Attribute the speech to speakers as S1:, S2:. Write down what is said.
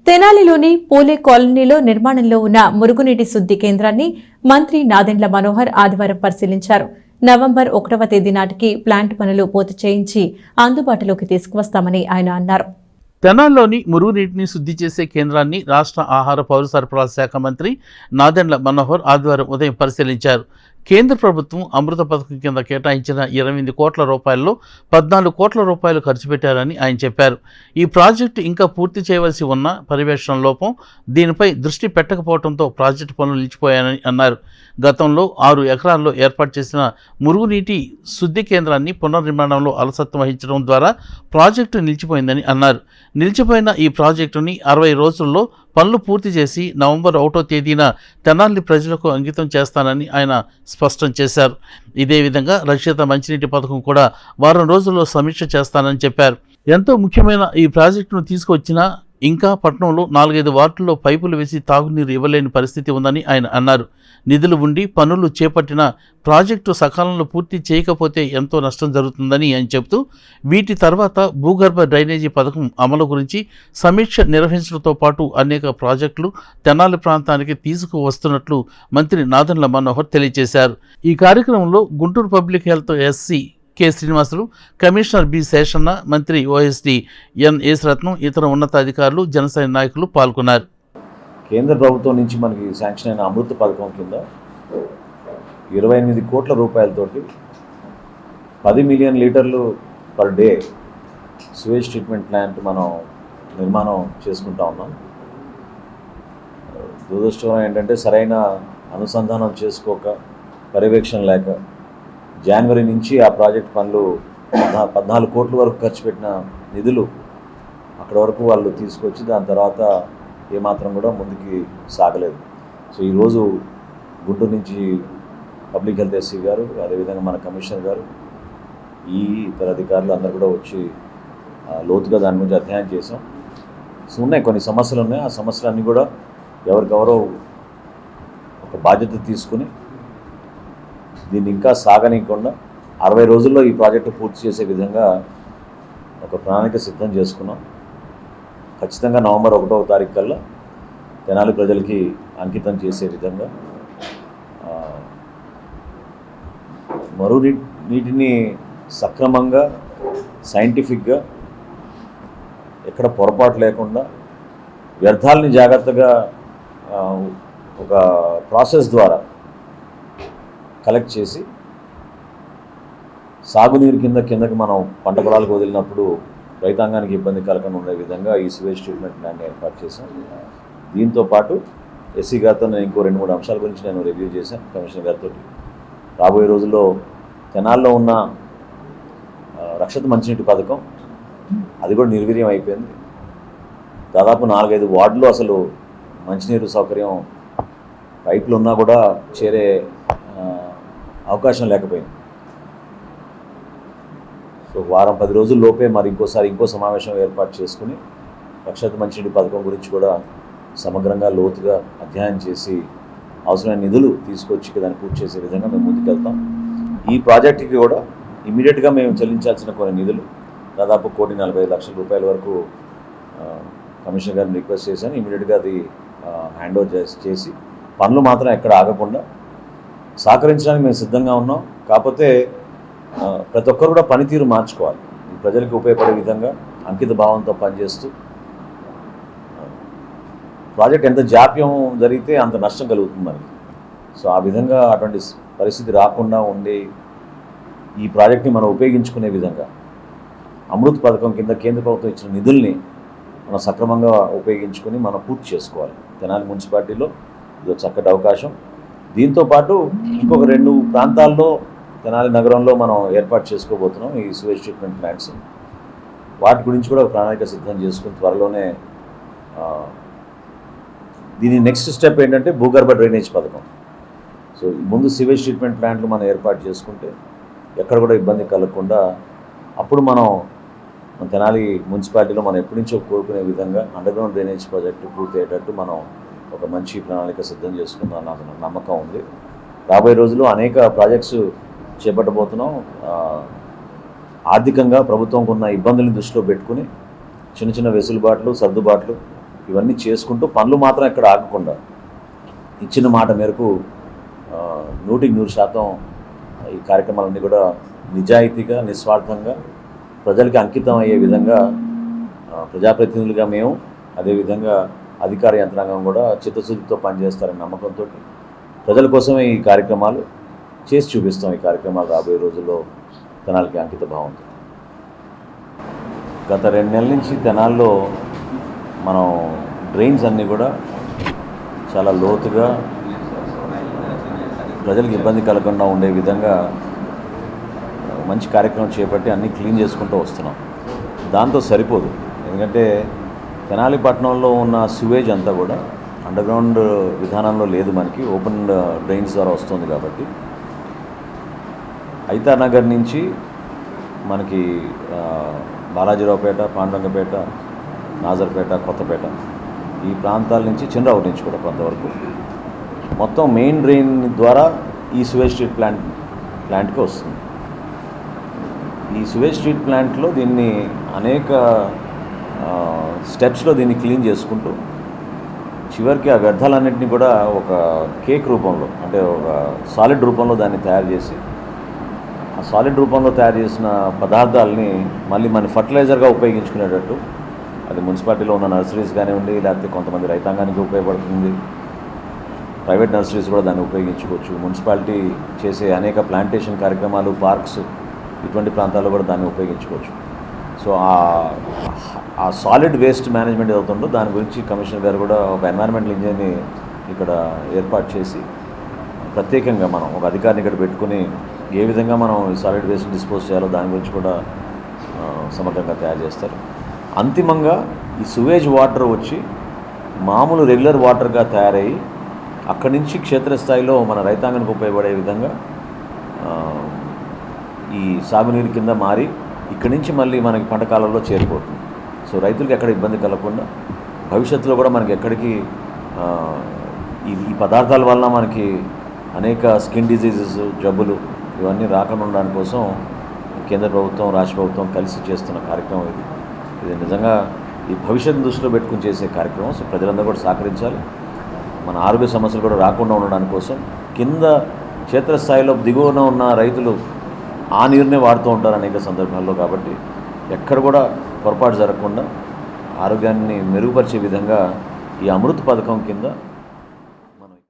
S1: తెనాలిలోని పూలే కాలనీలో నిర్మాణంలో ఉన్న మురుగునీటి శుద్ధి కేంద్రాన్ని మంత్రి నాదెండ్ల మనోహర్ ఆదివారం పరిశీలించారు. నవంబర్ 1వ తేదీ నాటికి ప్లాంట్ పనులు పూర్తి చేయించి అందుబాటులోకి తీసుకువస్తామని ఆయన అన్నారు.
S2: తెనాల్లోని మురుగునీటిని శుద్ధి చేసే కేంద్రాన్ని రాష్ట్ర ఆహార పౌర సరఫరాల శాఖ మంత్రి నాదెండ్ల మనోహర్ ఆదివారం ఉదయం పరిశీలించారు. కేంద్ర ప్రభుత్వం అమృత పథకం కింద కేటాయించిన 28 కోట్ల రూపాయల్లో 14 కోట్ల రూపాయలు ఖర్చు పెట్టారని ఆయన చెప్పారు. ఈ ప్రాజెక్టు ఇంకా పూర్తి చేయవలసి ఉన్న పర్యవేక్షణ లోపం, దీనిపై దృష్టి పెట్టకపోవడంతో ప్రాజెక్టు పనులు నిలిచిపోయాయని అన్నారు. గతంలో 6 ఎకరాల్లో ఏర్పాటు చేసిన మురుగునీటి శుద్ధి కేంద్రాన్ని పునర్నిర్మాణంలో అలసత్వం వహించడం ద్వారా ప్రాజెక్టు నిలిచిపోయిందని అన్నారు. నిలిచిపోయిన ఈ ప్రాజెక్టుని 60 రోజుల్లో పనులు పూర్తి చేసి నవంబర్ 1వ తేదీన తెనాలి ప్రజలకు అంకితం చేస్తానని ఆయన స్పష్టం చేశారు. ఇదే విధంగా రక్షిత మంచినీటి పథకం కూడా వారం రోజుల్లో సమీక్ష చేస్తానని చెప్పారు. ఎంతో ముఖ్యమైన ఈ ప్రాజెక్టును తీసుకొచ్చినా ఇంకా పట్టణంలో 4-5 వార్డుల్లో పైపులు వేసి తాగునీరు ఇవ్వలేని పరిస్థితి ఉందని ఆయన అన్నారు. నిధులు ఉండి పనులు చేపట్టిన ప్రాజెక్టు సకాలంలో పూర్తి చేయకపోతే ఎంతో నష్టం జరుగుతుందని ఆయన చెబుతూ, వీటి తర్వాత భూగర్భ డ్రైనేజీ పథకం అమలు గురించి సమీక్ష నిర్వహించడంతో పాటు అనేక ప్రాజెక్టులు తెనాలి ప్రాంతానికి తీసుకువస్తున్నట్లు మంత్రి నాదెండ్ల మనోహర్ తెలియజేశారు. ఈ కార్యక్రమంలో Guntur public health SC K Srinivasulu, commissioner B Seshanna, మంత్రి ఓఎస్డి ఎన్ ఏసరత్నం, ఇతర ఉన్నతాధికారులు, జనసేన నాయకులు పాల్గొన్నారు.
S3: కేంద్ర ప్రభుత్వం నుంచి మనకి శాంక్షన్ అయిన అమృత పథకం కింద 28 కోట్ల రూపాయలతోటి 10 మిలియన్ లీటర్లు per day sewage treatment plant మనం నిర్మాణం చేసుకుంటా ఉన్నాం. దురదృష్టం ఏంటంటే సరైన అనుసంధానం చేసుకోక, పర్యవేక్షణ లేక జనవరి నుంచి ఆ ప్రాజెక్ట్ పనులు 14 కోట్ల వరకు ఖర్చు పెట్టిన నిధులు అక్కడ వరకు వాళ్ళు తీసుకొచ్చి దాని తర్వాత ఏమాత్రం కూడా ముందుకి సాగలేదు. సో ఈరోజు గుంటూరు నుంచి పబ్లిక్ హెల్త్ ఎస్సీ గారు, అదేవిధంగా మన కమిషనర్ గారు, ఈ ఇతర అధికారులు అందరూ కూడా వచ్చి లోతుగా దాని గురించి అధ్యయనం చేసాం. సో ఉన్నాయి కొన్ని సమస్యలు ఉన్నాయి. ఆ సమస్యలన్నీ కూడా ఎవరికెవరో ఒక బాధ్యత తీసుకుని దీన్ని ఇంకా సాగనీయకుండా 60 రోజుల్లో ఈ ప్రాజెక్టు పూర్తి చేసే విధంగా ఒక ప్రణాళిక సిద్ధం చేసుకున్నాం. ఖచ్చితంగా నవంబర్ 1వ తారీఖు కల్లా తెనాలి ప్రజలకి అంకితం చేసే విధంగా నీటిని సక్రమంగా, సైంటిఫిక్గా, ఎక్కడ పొరపాటు లేకుండా, వ్యర్థాలని జాగ్రత్తగా ఒక ప్రాసెస్ ద్వారా కలెక్ట్ చేసి సాగునీరు కిందకి మనం పంట పొలాలకు వదిలినప్పుడు రైతాంగానికి ఇబ్బంది కలగకుండా ఉండే విధంగా ఈ సివేజ్ ట్రీట్మెంట్ ప్లాంట్ ఏర్పాటు చేశాం. దీంతోపాటు ఎస్సీ గారితో నేను ఇంకో 2-3 అంశాల గురించి నేను రివ్యూ చేశాను కమిషనర్ గారితో. రాబోయే రోజుల్లో తెనాల్లో ఉన్న రక్షిత మంచినీటి పథకం అది కూడా నిర్వీర్యం అయిపోయింది. దాదాపు 4-5 వార్డులు అసలు మంచినీరు సౌకర్యం పైపులు ఉన్నా కూడా చేరే అవకాశం లేకపోయింది. సో వారం 10 రోజుల లోపే మరి ఇంకో సమావేశం ఏర్పాటు చేసుకుని రక్షిత మంచినీటి పథకం గురించి కూడా సమగ్రంగా లోతుగా అధ్యయనం చేసి అవసరమైన నిధులు తీసుకొచ్చి దాన్ని పూర్తి చేసే విధంగా మేము ముందుకెళ్తాం. ఈ ప్రాజెక్టుకి కూడా ఇమీడియట్గా మేము చెల్లించాల్సిన కొన్ని నిధులు దాదాపు 1,45,00,000 రూపాయల వరకు కమిషనర్ గారిని రిక్వెస్ట్ చేశాను. ఇమీడియట్గా అది హ్యాండ్ ఓవర్ చేసి పనులు మాత్రం ఎక్కడ ఆగకుండా సహకరించడానికి మేము సిద్ధంగా ఉన్నాం. కాకపోతే ప్రతి ఒక్కరు కూడా పనితీరు మార్చుకోవాలి. ఈ ప్రజలకు ఉపయోగపడే విధంగా అంకిత భావంతో పనిచేస్తూ, ప్రాజెక్ట్ ఎంత జాప్యం జరిగితే అంత నష్టం కలుగుతుంది మనకి. సో ఆ విధంగా అటువంటి పరిస్థితి రాకుండా ఉండే ఈ ప్రాజెక్ట్ని మనం ఉపయోగించుకునే విధంగా అమృత్ పథకం కింద కేంద్ర ప్రభుత్వం ఇచ్చిన నిధుల్ని మనం సక్రమంగా ఉపయోగించుకొని మనం పూర్తి చేసుకోవాలి. తెనాలి మున్సిపాలిటీలో ఇది చక్కటి అవకాశం. దీంతోపాటు ఇంకొక 2 ప్రాంతాల్లో తెనాలి నగరంలో మనం ఏర్పాటు చేసుకోబోతున్నాం ఈ సివేజ్ ట్రీట్మెంట్ ప్లాంట్స్. వాటి గురించి కూడా ఒక ప్రణాళిక సిద్ధం చేసుకుని త్వరలోనే దీని నెక్స్ట్ స్టెప్ ఏంటంటే భూగర్భ డ్రైనేజ్ పథకం. సో ముందు సివేజ్ ట్రీట్మెంట్ ప్లాంట్లు మనం ఏర్పాటు చేసుకుంటే ఎక్కడ కూడా ఇబ్బంది కలగకుండా అప్పుడు మనం తెనాలి మున్సిపాలిటీలో మనం ఎప్పటి నుంచో కోరుకునే విధంగా అండర్గ్రౌండ్ డ్రైనేజ్ ప్రాజెక్టు పూర్తి అయ్యేటట్టు మనం ఒక మంచి ప్రణాళిక సిద్ధం చేసుకుందాం నాకు నమ్మకం ఉంది. రాబోయే రోజుల్లో అనేక ప్రాజెక్ట్స్ చేపట్టబోతున్నాం. ఆర్థికంగా ప్రభుత్వంకు ఉన్న ఇబ్బందులను దృష్టిలో పెట్టుకుని చిన్న వెసులుబాట్లు, సర్దుబాట్లు ఇవన్నీ చేసుకుంటూ పనులు మాత్రం ఎక్కడ ఆగకుండా ఇచ్చిన మాట మేరకు 100% ఈ కార్యక్రమాలన్నీ కూడా నిజాయితీగా నిస్వార్థంగా ప్రజలకి అంకితం అయ్యే విధంగా ప్రజాప్రతినిధులుగా మేము, అదేవిధంగా అధికార యంత్రాంగం కూడా చిత్తశుద్ధితో పనిచేస్తారనే నమ్మకంతో ప్రజల కోసమే ఈ కార్యక్రమాలు చేసి చూపిస్తాం. ఈ కార్యక్రమాలు రాబోయే రోజుల్లో తెనాలికి అంకిత భావంతో. గత 2 నెలల నుంచి తెనాల్లో మనం డ్రైన్స్ అన్నీ కూడా చాలా లోతుగా ప్రజలకు ఇబ్బంది కలగకుండా ఉండే విధంగా మంచి కార్యక్రమం చేపట్టి అన్నీ క్లీన్ చేసుకుంటూ వస్తున్నాం. దాంతో సరిపోదు, ఎందుకంటే తెనాలి పట్టణంలో ఉన్న సివేజ్ అంతా కూడా అండర్గ్రౌండ్ విధానంలో లేదు, మనకి ఓపెన్ డ్రైన్స్ ద్వారా వస్తుంది. కాబట్టి ఐతానగర్ నుంచి మనకి బాలాజీరావుపేట, పాండురంగపేట, నాజర్పేట, కొత్తపేట ఈ ప్రాంతాల నుంచి చిన్నరావు నుంచి కూడా కొంతవరకు మొత్తం మెయిన్ డ్రైన్ ద్వారా ఈ సువేజ్ స్ట్రీట్ ప్లాంట్కి వస్తుంది. ఈ సువేజ్ స్ట్రీట్ ప్లాంట్లో దీన్ని అనేక స్టెప్స్లో దీన్ని క్లీన్ చేసుకుంటూ చివరికి ఆ వ్యర్థాలన్నింటినీ కూడా ఒక కేక్ రూపంలో, అంటే ఒక సాలిడ్ రూపంలో దాన్ని తయారు చేసి ఆ సాలిడ్ రూపంలో తయారు చేసిన పదార్థాలని మళ్ళీ మన ఫర్టిలైజర్గా ఉపయోగించుకునేటట్టు, అది మున్సిపాలిటీలో ఉన్న నర్సరీస్ కానివ్వండి, లేకపోతే కొంతమంది రైతాంగానికి ఉపయోగపడుతుంది, ప్రైవేట్ నర్సరీస్ కూడా దాన్ని ఉపయోగించుకోవచ్చు. మున్సిపాలిటీ చేసే అనేక ప్లాంటేషన్ కార్యక్రమాలు, పార్క్స్, ఇటువంటి ప్రాంతాల్లో కూడా దాన్ని ఉపయోగించుకోవచ్చు. సో ఆ సాలిడ్ వేస్ట్ మేనేజ్మెంట్ ఏదవుతుందో దాని గురించి కమిషనర్ గారు కూడా ఒక ఎన్వైరన్మెంటల్ ఇంజనీర్ని ఇక్కడ ఏర్పాటు చేసి ప్రత్యేకంగా మనం ఒక అధికారిని ఇక్కడ పెట్టుకుని ఏ విధంగా మనం ఈ సాలిడ్ వేస్ట్ డిస్పోజ్ చేయాలో దాని గురించి కూడా సమగ్రంగా తయారు చేస్తారు. అంతిమంగా ఈ సువేజ్ వాటర్ వచ్చి మామూలు రెగ్యులర్ వాటర్గా తయారయ్యి అక్కడి నుంచి క్షేత్రస్థాయిలో మన రైతాంగానికి ఉపయోగపడే విధంగా ఈ సాగునీరు కింద మారి ఇక్కడి నుంచి మళ్ళీ మనకి పంట కాలంలో చేరిపోతుంది. సో రైతులకు ఎక్కడ ఇబ్బంది కలగకుండా భవిష్యత్తులో కూడా మనకి ఎక్కడికి ఈ పదార్థాల వల్ల మనకి అనేక స్కిన్ డిజీజెస్, జబ్బులు ఇవన్నీ రాకుండా ఉండడానికి కోసం కేంద్ర ప్రభుత్వం, రాష్ట్ర ప్రభుత్వం కలిసి చేస్తున్న కార్యక్రమం ఇది నిజంగా ఈ భవిష్యత్తు దృష్టిలో పెట్టుకుని చేసే కార్యక్రమం. సో ప్రజలందరూ కూడా సహకరించాలి. మన ఆరోగ్య సమస్యలు కూడా రాకుండా ఉండడానికి కోసం కింద క్షేత్రస్థాయిలో దిగువన ఉన్న రైతులు ఆ నీరునే వాడుతూ ఉంటారు అనేక సందర్భాల్లో. కాబట్టి ఎక్కడ కూడా పొరపాటు జరగకుండా ఆరోగ్యాన్ని మెరుగుపరిచే విధంగా ఈ అమృత్ పథకం కింద